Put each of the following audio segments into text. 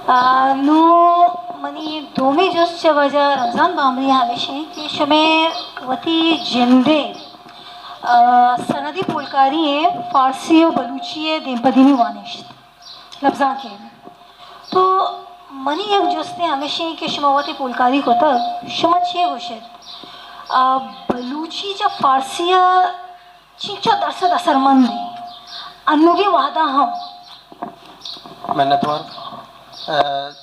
نو منی دومی جز چه وجه رمضان بامری همیشه که شما وتی جنده سندی پولکاری فارسی و بلوچی دیمپدینی وانشت لفظان که تو منی یک جسته همیشه که شما وتی پولکاری کتا شما چیه گوشید بلوچی جا فارسی چینچا درصد اثرمندی انوگی وحده هم منتور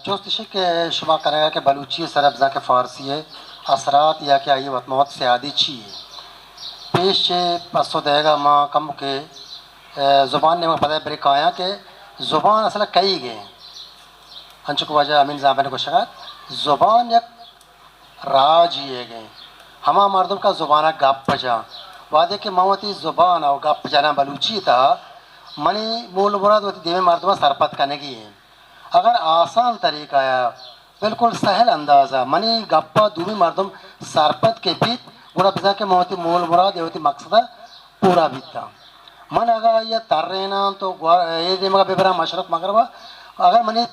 جوستشی کہ شما کرے گا کہ بلوچی سربزا کے فارسی ہے اثرات یا کہ آئی وطموت سیادی چی ہے پیش پسو دے گا ماں کم کے زبان نے وہ پتہ بریک آیا کہ زبان اصلا کئی گئے انچو کو وجہ امین زابن کو شکایت زبان یک راج یہ گئے ہما مردم کا زبانہ گپ پجا وعدے کہ موتی زبان اور گپ جانا بلوچی تھا منی مول مراد ہوتی دیوے مردمہ سرپت کرنے کی ہے اگر آسان طریقہ ہے بالکل سہل اندازہ منی گپا دومی مردم سرپت کے بیت گوڑا بزا کے موتی مول مراد ہوتی مقصدہ پورا بیتا من اگر یہ تر رہنا تو یہ دیمگا ببرا مشرق مغربہ اگر منی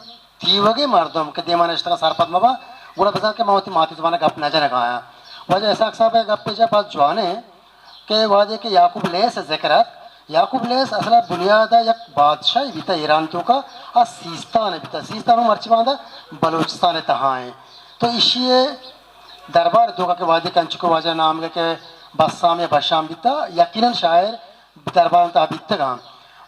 تیوگے مردم کہ دیمان اشتغا سرپت مبا گوڑا بزا کے موتی ماتی زبانہ گپ نہ جانے گایا وجہ ایسا اکسا پہ گپ پیچھا بات جوانے کہ وعدے کہ یعقوب لیس ذکرت یعقوب لیس اصلا بنیادہ یک بادشاہی بیتا ایران تو کا اور سیستان بیتا سیستان مرچی باندھا بلوچستان تہائیں تو اسی دربار دو کا کہ وعدے کنچ کو واجہ نام ہے کہ بسام یا بشام بیتا یقیناً شاعر دربار تا بیتا گا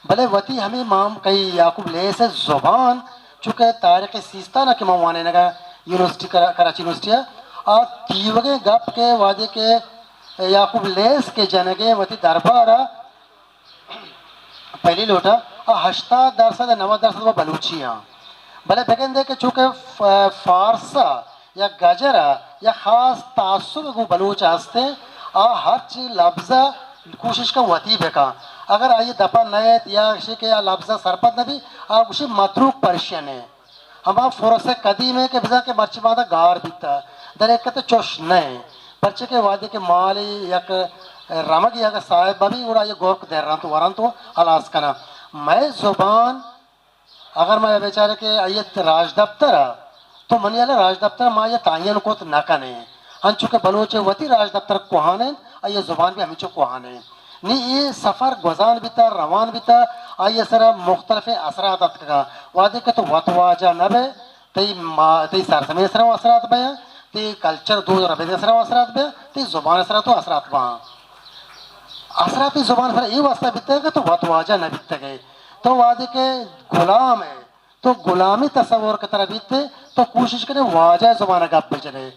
بلے وطی ہمیں مام کئی یعقوب لیس زبان چونکہ تاریخ سیستان کے موانے نگا یونیورسٹی کراچی یونیورسٹی ہے اور تیوگے گپ کے وعدے کے یعقوب لیس کے جنگے وطی دربارہ پہلی لوٹا اور 80% 90% وہ بلوچی ہیں بھلے بگن دے کہ چونکہ فارسا یا گجرا یا خاص تعصب کو بلوچ ہستے اور ہر چیز لفظہ کوشش کا وطی بکا اگر آئیے دپا نیت یا کسی کے لفظہ سرپت نبی اور کسی متروک پرشین ہے ہما فرس قدیم ہے کہ بزا کے مرچی باندھا گار بیتا در ایک کہتے چوش نئے پرچے کے وعدے کے مالی یک رمگ یا کہ صاحب بابی گوڑا یہ گورک دیر رہا تو وران تو حلاس کنا میں زبان اگر میں بیچارے کہ آئیت راج دفتر تو منی اللہ راج دفتر ماں یہ تعین کو نہ کنے ہن چونکہ بلوچے وطی راج دفتر کوہانے آئیے زبان بھی ہمیچو کوہانے نہیں یہ سفر گزان بیتا روان بیتا آئیے سر مختلف اثرات اتکا وعدے کہ تو وطواجہ نبے تی سرسمی اثرات اثرات بیا تی کلچر دو ربید اثرات بیا تی زبان اثرات و اثرات بیا اثرات زبان پر یہ واسطہ بیتے گا تو وطواجہ نہ بیتے گئے تو وعدے کے غلام ہے تو غلامی تصور کی طرح بیتے تو کوشش کرے واجہ زبانہ گپ پہ چلے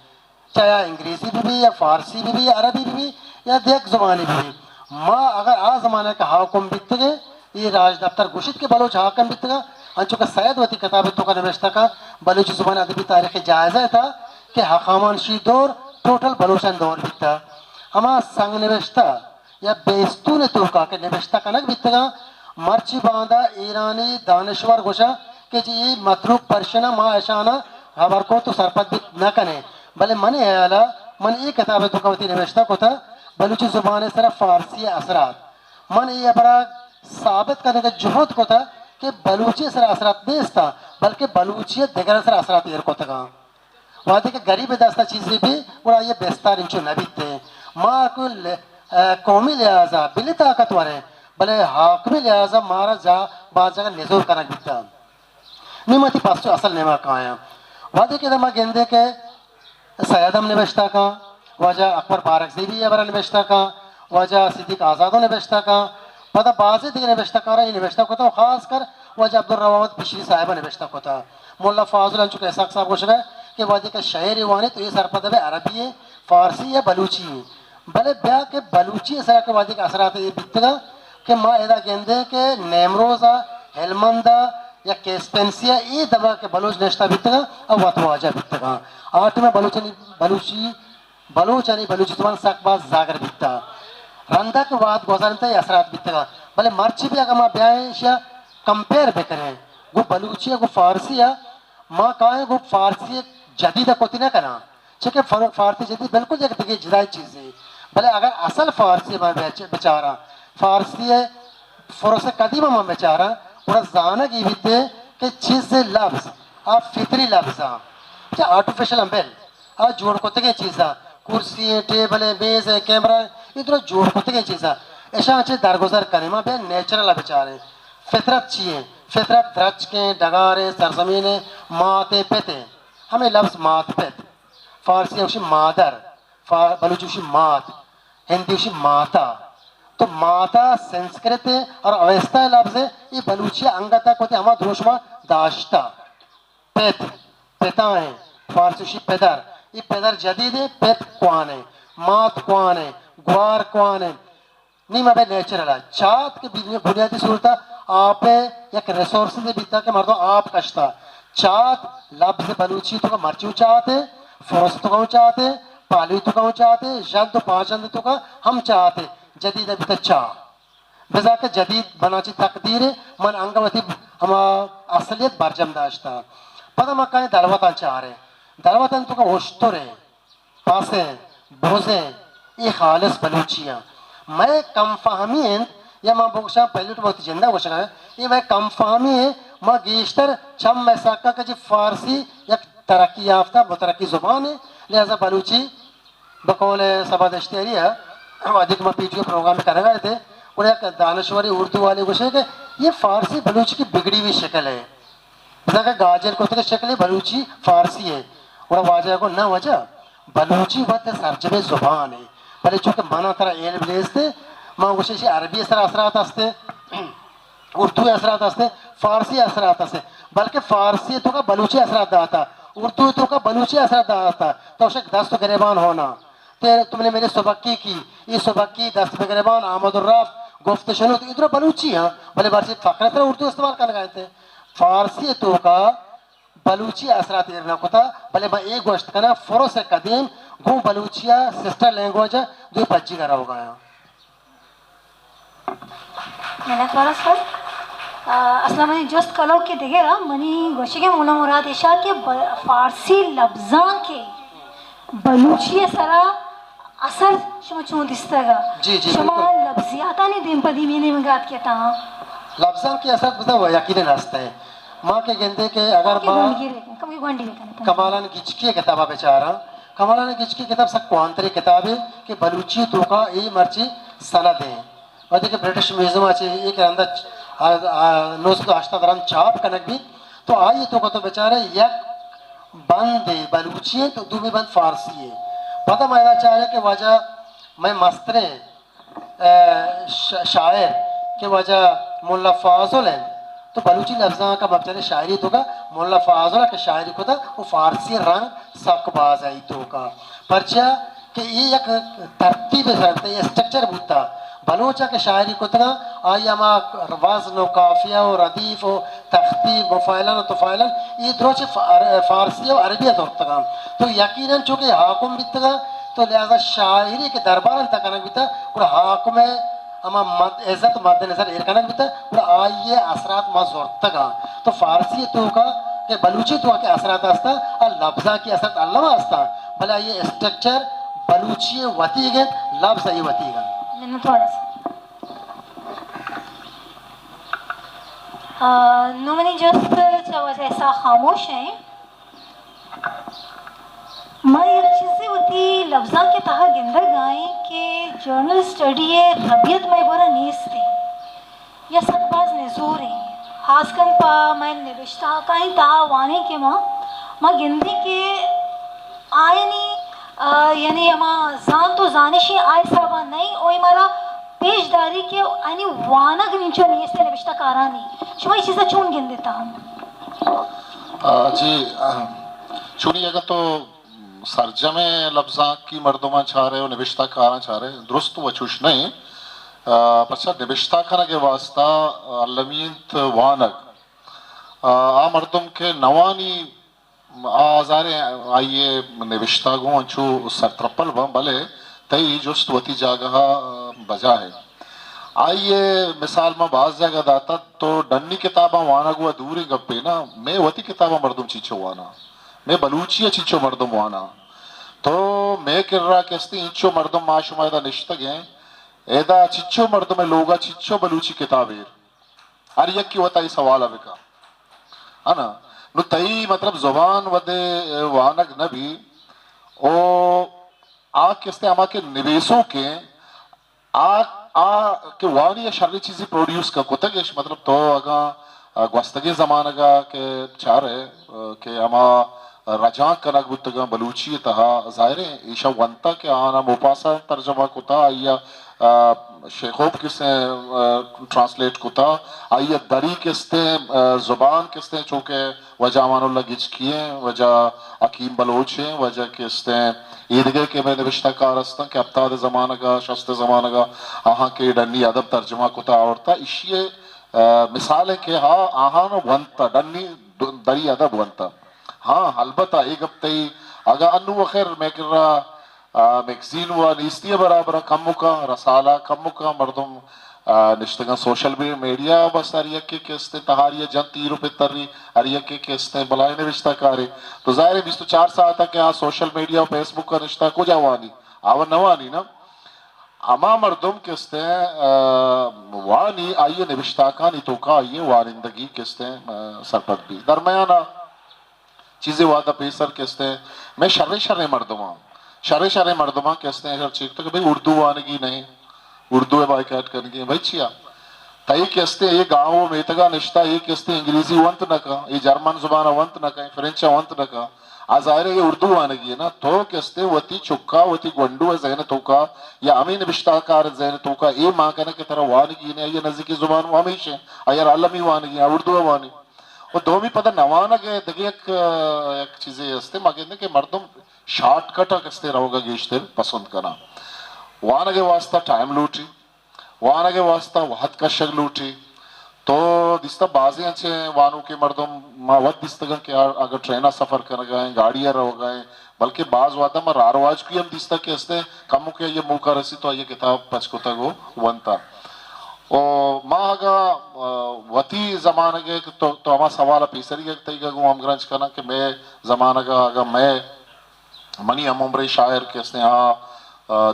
چاہے انگریزی بھی یا فارسی بھی یا عربی بھی یا دیکھ زبانی بھی ماں اگر آ زمانہ کا حاکم بیتے گئے یہ راج دفتر گوشت کے بلوچ حاکم بیتے گا انچو کا سید وتی کتاب تو کا نوشتہ کا بلوچ زبان ادبی تاریخ جائزہ تھا کہ حقامان شی دور ٹوٹل بلوچن دور بیتا ہما سنگ نوشتہ یا بیستون تو کا کہ نوشتہ کنک بیتگا مرچی باندھا ایرانی دانشور گوشا کہ جی یہ متروک پرشنہ ماں اشانہ خبر کو تو سرپت بھی نہ کنے بلے من اعلیٰ من یہ کتاب تو کا نوشتہ کو تھا بلوچی زبان صرف فارسی اثرات من یہ برا ثابت کرنے کا جہد کو تھا کہ بلوچی سر اثرات بیس تھا بلکہ بلوچیت دیگر سر اثرات ایر کو تھا وہاں کہ غریب دستہ چیزیں بھی وہ یہ بیستار انچو نبیت تھے ماں کو قومی لحاظہ بلی طاقتور ہے بلے حاکمی لحاظہ مارا جا بعض جگہ نزول کرنا بیتا نیمتی پاس تو اصل نیمہ کہاں ہے وعدے کے دمہ گندے کے سیدم نوشتہ کا وجہ اکبر بارکزی بھی ابرا نوشتہ کا وجہ صدیق آزادوں نوشتہ کا پتہ بعضی دیگر نوشتہ کا رہا یہ نوشتہ کو تھا خاص کر وجہ عبدالروامت پشری صاحبہ نوشتہ کو تھا مولا فاضل انچو احساق صاحب کو شکا ہے کہ وجہ کے شہر وانی تو یہ سرپد ہے عربی ہے فارسی یا بلوچی ہے بلے بیا کہ بلوچی اثرا کے وادی کے اثرات یہ بیتگا کہ ماں ادا گندے کہ نیمروزہ ہیلمندہ یا کیسپنسیا یہ دبا کے بلوچ نشتہ بیتگا اور وطواجہ بیتگا آٹھ میں بلوچی زبان ساک باز زاگر بیتا رندہ کے وعد گوزارنتا یہ اثرات بیتگا بلے مرچی بھی اگر ماں بیائیں یا کمپیر بکریں گو بلوچی ہے گو فارسی ہے ماں کہیں گو فارسی جدیدہ کوتی نہ کنا چونکہ فارسی جدید بالکل ایک دیکھیں جدائی چیز ہے بلے اگر اصل فارسی میں بیچارہ فارسی ہے فروس قدیمہ میں بیچارہ اور زانہ کی بھی تھے کہ چیز سے لفظ آ فطری لفظاں کیا آرٹیفیشل امبیل آ جوڑ کو تگے چیزاں کرسی ٹیبل میز کیمرہ ادھر جوڑ کو تگے چیزاں ایسا اچھے درگزر کریں ماں بے نیچرل بیچارے فطرت چیئے فطرت درچ کے ڈگارے سرزمین ماتے پیتے ہمیں لفظ مات پیت فارسی اوشی مادر بلوچی اوشی مات ہندی اوشی ماتا تو ماتا سنسکرت اور اویستا لفظ ہے یہ بلوچی انگتا کوتے ہما دروشما داشتا پیت پیتائیں فارسی اوشی پیدر یہ پیدر جدید ہے پیت کوانے مات کوانے گوار کوانے نہیں میں نیچرل ہے چاہت کے بنیادی صورتہ آپ یک ریسورس دے بیتا کہ مردوں آپ کشتا چاہت لفظ بلوچی تو کا مرچو چاہتے فروس تو کا چاہتے پالی تو کا چاہتے جد پانچند تو کا ہم چاہتے جدید بیتا چاہ بذا کہ جدید بناچی تقدیر من انگواتی ہما اصلیت برجم داشتا پتہ مکہ دلوتان چاہ رہے دلوتان تو کا ہوشتر پاسیں بھوزیں یہ خالص بلوچیاں میں کم فہمی ہیں یا ماں بوشاں پہلے تو بہت جندہ بوشاں ہے یہ میں کم فہمی ہے ماں گیشتر چم میں ساکا کہ جی فارسی یک ترقی یافتہ مترقی زبان ہے لہذا بلوچی بقول سبا دشتیری ہے ادھک میں پیٹیو پروگرام میں کرنے گئے تھے انہیں ایک دانشوری اردو والے گوشے کہ یہ فارسی بلوچی کی بگڑی ہوئی شکل ہے بتا کہ گاجر کو تو شکل ہے بلوچی فارسی ہے اور واجہ کو نہ وجہ بلوچی وقت سرجب زبان ہے بلے چونکہ مانا ترہ علم لیستے ماں گوشے عربی اثرات ہستے اردو اثرات ہستے فارسی اثرات ہستے بلکہ فارسی تو کا بلوچی اثرات داتا اردو تو کا بلوچی اثرات داتا تو شک دست گریبان ہونا تم نے میرے سبکی کی یہ سبکی دست گریبان آمد الرف گفت شنو تو ادھر بلوچی ہاں بلے بارسی فقرت اردو استعمال کرنے گئے تھے فارسی تو کا بلوچی اثرات ارنا کتا بلے با ایک گوشت کنا فروس قدیم گو بلوچیا سسٹر لینگویج دو پچی کرا ہوگا ہے میں تھوڑا سر اصلا منی جست کلو کے دیگه را منی گوشی که مولا مراد اشا که فارسی لفظان که بلوچی سرا اثر شما چون دیسته گا شما لفظیاتانی دیم پا دیمینی مگاد کتا ہاں لفظان کی اثر بتا وہ یقین راستا ہے ماں کے گندے کے اگر ماں کمالان گچکی کتابہ بیچارہ کمالان گچکی کتاب سب کوانتری کتاب ہے کہ بلوچی تو کا ای مرچی سند ہے اور دیکھیں برٹش میوزیم آچے ایک اندر 980 دران چاپ کنک بھی تو آئی تو کا تو بیچارہ یک بند بلوچی ہے تو دومی بند فارسی ہے پتہ میں چاہ رہے کہ وجہ میں مسترے شاعر کہ وجہ مولا فاضل ہے تو بلوچی لفظاں کا مبچر شاعری تو کا مولا فاضل کہ شاعری کو تھا وہ فارسی رنگ سک باز آئی تو کا پرچہ کہ یہ ایک ترتیب ہے یہ اسٹرکچر بودتا بلوچہ کے شاعری کو تھا آئی اما وزن و قافیہ و ردیف و تختیب و فائلن و تفائلن یہ دروچ فارسی و عربیت ہوتا گا تو یقیناً چونکہ حاکم بھی تھا تو لہذا شاعری کے دربار تک کنک بھی تھا اور حاکم اما عزت مد نظر ارکنک بھی تھا اور آئیے اثرات ما زورتا گا تو فارسی تو کا کہ بلوچی تو کے اثرات آستا اور لفظہ کی اثرات اللہ آستا بھلا یہ اسٹرکچر بلوچی وطی گئے لفظ یہ وطی گئے میں تھوڑا سا نومنی جست چاوجہ ایسا خاموش ہیں میں ایک چیزیں ہوتی لفظاں کے تحا گندر گائیں کہ جرنل اسٹڈی ربیت میں گورا نیستے یا سب باز نزور ہیں خاص کن پا میں نوشتہ کہیں تحا وانے کے ماں گندی کے آئینی یعنی اما زان تو زانشی آئے صاحبہ نہیں اوئی مارا پیش داری کے آئینی وانگ نیچو نیستے نوشتہ کارانی شما یہ چیزیں چون گن دیتا ہوں جی چونی اگر تو سرجم لفظاں کی مردمہ چاہ رہے ہو نوشتہ کارا چاہ رہے درست وچوش نہیں پرچہ نوشتہ کارا کے واسطہ علمینت وانگ مردم کے نوانی آزارے آئیے نوشتہ گو انچو سرطرپل بلے تئی جست وتی جاگہ بجا ہے آئیے مثال میں بعض جگہ داتا تو ڈنی کتابہ وانا گوا دوری گپے نا میں وتی کتابہ مردم چیچو وانا میں بلوچی چیچو مردم وانا تو میں کر رہا کہستی انچو مردم معاشمہ ایدہ نشتگ ہیں ایدہ چیچو مردم لوگا چیچو بلوچی کتابیر ہر یک کی وطا یہ سوالہ بکا ہے نا نو تئی مطلب زبان ودے وانگ نبی او آ کستے اما کے نویسوں کے کہ وانی شرری چیزی پروڈیوس کا کتگش مطلب تو اگا گوستگی زمانگا کے چارے کہ اما رجاں کنک بتگا بلوچی تہا ظاہر ہے ایشا ونتا کے آنا موپاسا ترجمہ کتا آئیا شیخوب کسے ٹرانسلیٹ کتا آئیا دری کستے زبان کستے چونکہ وجہ امان اللہ گچ کیے وجہ حکیم بلوچ ہیں وجہ کستے ایدگے کے میں نوشتہ کارستان کہ ابتاد زمانگا شست زمانگا آہاں کے ڈنی ادب ترجمہ کتا آورتا اشیے مثال ہے کہ ہاں آہاں ونتا ڈنی دری ادب ونتا ہاں البتہ ایک ہفتے اگا انو وخیر میں کر رہا میگزین ہوا نیستی برابر کم کا رسالہ کم کا مردم نشتگاں سوشل میڈیا بس اریہ کے کستے تہاریہ جن 3 روپے تری اریہ کے کستے بلائے نوشتہ کارے تو ظاہر ہے 24 ساعت تک یہاں سوشل میڈیا فیس بک کا نشتہ کو جاوانی آور نوانی نا اما مردم کستے وانی آئیے نوشتہ کانی تو کا آئیے وارندگی کستے سرپت بھی درمیانہ چیزیں وعدہ پیسر کہتے ہیں میں شر مردماں کہتے ہیں چیک تو کہ بھئی اردو وانگی نہیں اردو ہے بائی کیٹ کرنگی بھئی چیا تائی کہتے ہیں یہ گاؤں میتگا نشتہ یہ کہتے ہیں انگریزی ونت نکا یہ جرمن زبانہ ونت نکا یہ فرنچہ ونت نکا آزائر ہے یہ اردو وانگی ہے نا تو کہتے ہیں وطی چکا وطی گونڈو ہے ذہن توکا یا امین بشتاکار ذہن توکا یہ ماں کہنا کہ طرح وانگی نہیں یہ نزدیکی زبان وامیش ہے ایر عالمی وانگی ہے اردو ہے وانی وہ دومی پتہ نوانا گئے دگی ایک چیزیں ہستے مگیندے کہ مردم شارٹ کٹا کستے رہو گا گیشتے پسند کرنا وانا گے واسطہ ٹائم لوٹی وانا گے واسطہ وحد کشک لوٹی تو دیستا بازی انچے وانو کے مردم وقت دیستگا کہ اگر ٹرینہ سفر کر گئے گاڑیاں رہو گئے بلکہ بعض وعدہ میں رارواج کی ہم دیستا کہ ہستے کمو کے یہ موقع رسی تو یہ کتاب پچکتا گو ونتا ماں اگا وطی زمانہ گے تو ہما سوالہ پیسری گے تیگا گو ہم گرنچ کرنا کہ میں زمانہ گا اگا میں منی ہم عمری شاعر کس نے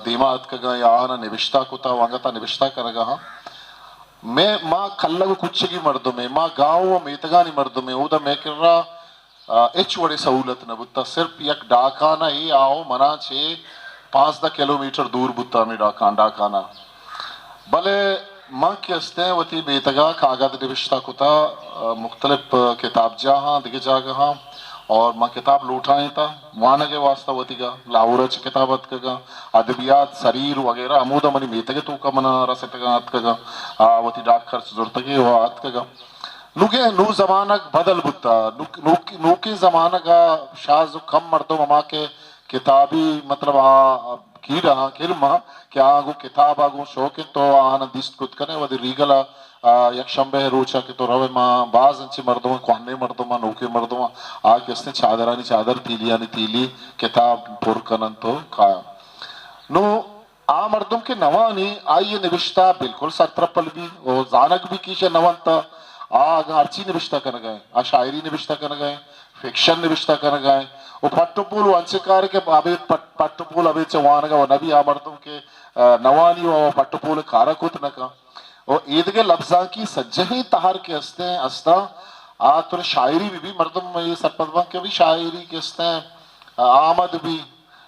دیمات کگا یا آنا نوشتہ کتا وانگتا نوشتہ کرگا ہاں میں ماں کھلگو کچھگی مردوں میں ماں گاؤں و میتگانی مردوں میں او دا میں کر رہا ایچ وڑے سہولت نہ بتا صرف یک ڈاکانا ہی آؤ منا چھے 5 کلومیٹر دور بتا میں ڈاکانا بلے ماں کہتے ہیں وطی بیتگا کاغذ نوشتہ کتا مختلف کتاب جاہاں دیکھ جاگا ہاں اور ماں کتاب لوٹائیں تا وانا کے واسطہ وطی گا لاہورچ کتابت کگا ادبیات سریر وغیرہ امودہ منی بیتگے تو کا منا رسطگا آت کگا وطی ڈاک خرچ ضرورتگے وہ آت کگا نو زمانک بدل بتا نو کے زمانک شاز کم مردم اما کے کتابی مطلب کی رہا کرما کہ آگو کتاب آگو شوکن تو آنا دیست کت کرنے ودی ریگلا یک شنبہ روچا کہ تو روے ماں باز انچی مردوں کوانے مردوں نوکے مردوں آگے اس نے چادرانی چادر تیلیانی تیلی کتاب پر کنن تو کھایا نو مردم کے نوانی آئیے نوشتہ بالکل سرطرپل بھی اور زانک بھی کیشے نوانتا آگا ارچی نوشتہ کرنے گئے شاعری نوشتہ کرنے گئے فکشن نوشتہ کرنے گئے وہ پٹو پول وانچے کار کے پٹو پول ابھی چوانگا وہ نبی مردم کے نوانی و پٹو پول کارا کت نکا اور ایدگے لفظاں کی سجہی تہار کے ہستے ہیں استا تو شاعری بھی مردم میں یہ سرپدوان کے بھی شاعری کے ہستے ہیں آمد بھی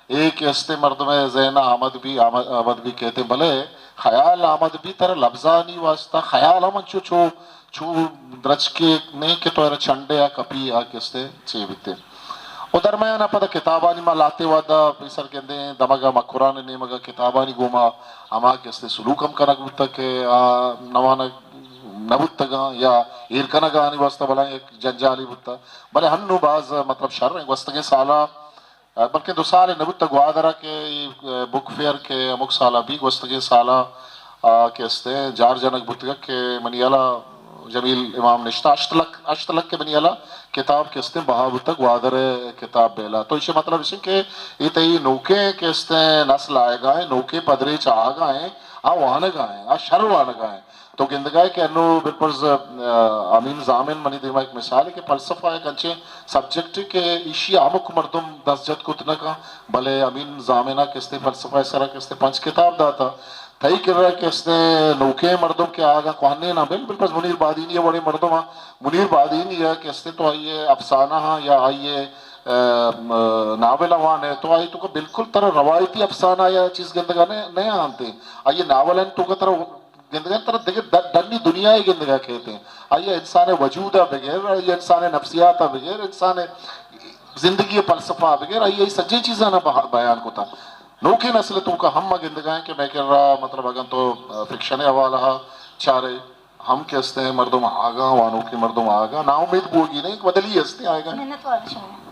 ایک ہستے مردم زین آمد بھی کہتے ہیں بلے خیال آمد بھی تر لفظانی واسطہ خیال ہم چو درچ کے نہیں کہ تو چھنڈے یا کپی یا کستے چھے بیتے وہ درمیانہ پتہ کتابانی ما لاتے وادا پیسر کہندے ہیں دمگا مکران نیمگا کتابانی گوما ہما کستے سلوکم کنک بتا کہ نوانا نبتگا یا ایرکنگا آنی واسطہ بلائیں ایک جنجالی بتا بلے ہنو باز مطلب شر ہیں واسطہ سالہ بلکہ 2 سال نبتہ گوادرہ کے بک فیئر کے امک سالہ بھی واسطہ سالہ کستے جار جنک بتگا کہ منیالہ جمیل امام نشتہ اشتلک کے بنیالہ کتاب کستے بہاوتا گوادر کتاب بیلا تو اسے مطلب اسے کہ یہ تی نوکے کستے نسل آئے گائیں نوکے پدری چاہ گائیں وانگا ہیں شر وانگا ہیں تو گندگاہ کہ انو بالپرز امین زامن منی دیما ایک مثال ہے کہ فلسفہ ایک انچے سبجیکٹ کہ ایشی آمک مردم 10 جت کتنا کا بلے امین زامنہ کستے فلسفہ سرہ کستے 5 کتاب داتا تھئی کر رہا کہ اس نے نوکے مردم کے آگا کوہنے نہ بالکل منیر بادینی ہے بڑے مردم ہاں منیر بادینی ہے کہ اس نے تو آئیے افسانہ ہاں یا آئیے ناول وان ہے تو آئی تو کہ بالکل طرح روایتی افسانہ یا چیز گندگا نہیں آنتے آئیے ناول ہیں تو کہ طرح گندگا طرح دیکھے ڈنی دنیا ہی گندگا کہتے ہیں آئیے انسان وجود ہے بغیر آئیے انسان نفسیات ہے بغیر انسان زندگی فلسفہ بغیر آئیے سجے چیزیں نہ بیان کو تھا نوکے نسل تو کا ہم گندگائیں کہ میں کہہ رہا مطلب اگر تو فکشن حوالہ چارے ہم کہتے ہیں مردم آگا وانو کے مردم آگا نا امید بوگی نہیں بدلی ہستے آئے گا محنت والا شاعر